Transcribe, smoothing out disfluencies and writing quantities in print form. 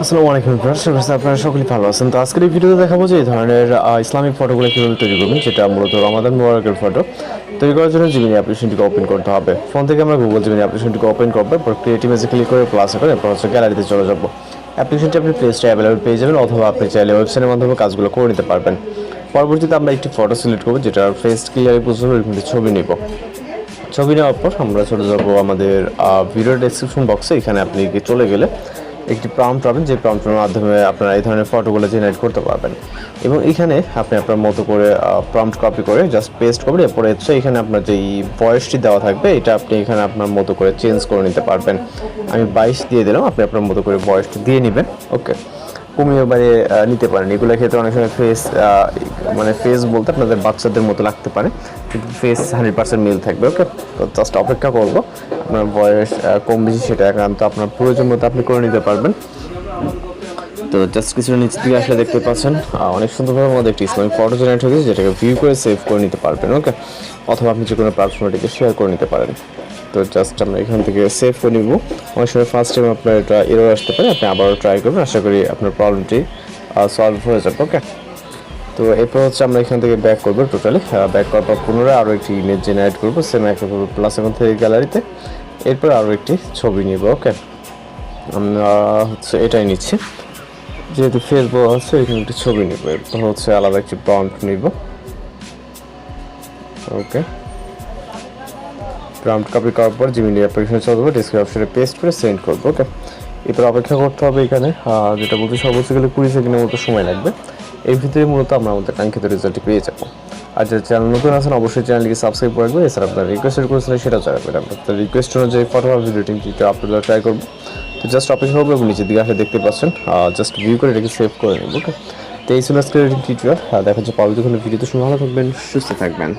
আসসালামু আলাইকুম ভিউয়ার্স, আপনারা সকলেই ভালো আছেন। তো আজকের এই ভিডিওতে দেখাবো যে এই ধরনের ইসলামিক ফটোগুলো কীভাবে তৈরি করবেন, যেটা মূলত রমাদান মুবারকের ফটো তৈরি করার জন্য জিমিনি অ্যাপ্লিকেশনটিকে ওপেন করতে হবে। ফোন থেকে আমরা গুগল জিমিনি অ্যাপ্লিকেশনটিকে ওপেন করবো, এরপর ক্রিয়েট ইমেজে ক্লিক করে প্লাস করে এরপর হচ্ছে গ্যালারিতে চলে যাবো। অ্যাপ্লিকেশনটি আপনি প্লে স্টোরে অ্যাভেলেবল পেয়ে যাবেন, অথবা আপনি চাইলে ওয়েবসাইটের মাধ্যমে কাজগুলো করে নিতে পারবেন। পরবর্তীতে আমরা একটি ফটো সিলেক্ট করবো, যেটার ফেস ক্লিয়ার বুঝতে হবে, এরকম ছবি নিব। ছবি নেওয়ার পর আমরা চলে যাবো আমাদের ভিডিও ডেসক্রিপশন বক্সে। এখানে আপনি চলে গেলে একটি প্রম্পট পাবেন, যে প্রম্পটের মাধ্যমে আপনারা এই ধরনের ফটোগুলো জেনারেট করতে পারবেন। এবং এখানে আপনি আপনার মতো করে প্রম্পট কপি করে জাস্ট পেস্ট করবেন। এরপরে হচ্ছে এখানে আপনার যেই ভয়েসটি দেওয়া থাকবে, এটা আপনি এখানে আপনার মতো করে চেঞ্জ করে নিতে পারবেন। আমি 22 দিয়ে দিলাম, আপনি আপনার মতো করে ভয়েসটি দিয়ে নেবেন। ওকে, কমিয়ে বাড়িয়ে নিতে পারেন। এগুলো ক্ষেত্রে অনেক সময় ফেস বলতে আপনাদের বাচ্চাদের মতো লাগতে পারে, কিন্তু ফেস 100% মিল থাকবে। ওকে, তো জাস্ট অপেক্ষা করবো। আপনার বয়স কম বেশি সেটা একান্ত আপনার প্রয়োজন মতো আপনি করে নিতে পারবেন। তো জাস্ট কিছুটা নিচের দিকে আসলে দেখতে পাচ্ছেন অনেক সুন্দরভাবে আমাদের একটি ইসলামিক ফটো জেনারেট হয়েছে, যেটাকে ভিউ করে সেভ করে নিতে পারবেন। ওকে, অথবা আপনি যে কোনো প্ল্যাটফর্মে শেয়ার করে নিতে পারেন। তো জাস্ট আমরা এখান থেকে সেভ করে নিব। অনেক সময় ফার্স্ট টাইম আপনার এটা এরর আসতে পারে, আপনি আবারও ট্রাই করবেন, আশা করি আপনার প্রবলেমটি সলভ হয়ে যাবে। ওকে, তো এরপর হচ্ছে আমরা এখান থেকে ব্যাক করবো। টোটালি ব্যাক করার পর পুনরায় আরও একটি ইমেজ জেনারেট করবো, সেম একটা করবো প্লাস এখন থেকে গ্যালারিতে। এরপর আরও একটি ছবি নিব। ওকে, আমরা হচ্ছে এটাই নিচ্ছি, যেহেতু ফেসবুক আছে এখানে একটি ছবি নিব। এরপর হচ্ছে আলাদা একটি প্রম্পট নিব। ওকে, প্রম্পট কপি করার পর জিমেইল অ্যাপ্লিকেশনে চলে যাবো, ডেসক্রিপশনে পেস্ট করে সেন্ড করবো। ওকে, এরপর অপেক্ষা করতে হবে। এখানে যেটা বলতে সর্বোচ্চ গেলে 20 সেকেন্ডের মতো সময় লাগবে। এই ভিতরে মূলত আমরা আমাদের কাঙ্ক্ষিত রেজাল্টটি পেয়ে যাবো। আর যারা চ্যানেল নতুন আছেন অবশ্যই চ্যানেলটিকে সাবস্ক্রাইব করে রাখবেন। এছাড়া আপনার রিকোয়েস্ট করেছিলেন সেটাও জানাবেন। আপনার রিকোয়েস্ট অনুযায়ী ফটো বা ভিডিওটিটা আপলোড ট্রাই করবো। তো জাস্ট অপেক্ষা করবো এবং নিচের দিকে আসলে দেখতে পাচ্ছেন জাস্ট ভিউ করে এটাকে সেভ করে নেব। ওকে, তো এই ছিল আজকের টিউটোরিয়াল। দেখা যাচ্ছে পরবর্তী কোনো ভিডিওতে। ভালো থাকবেন, সুস্থ থাকবেন।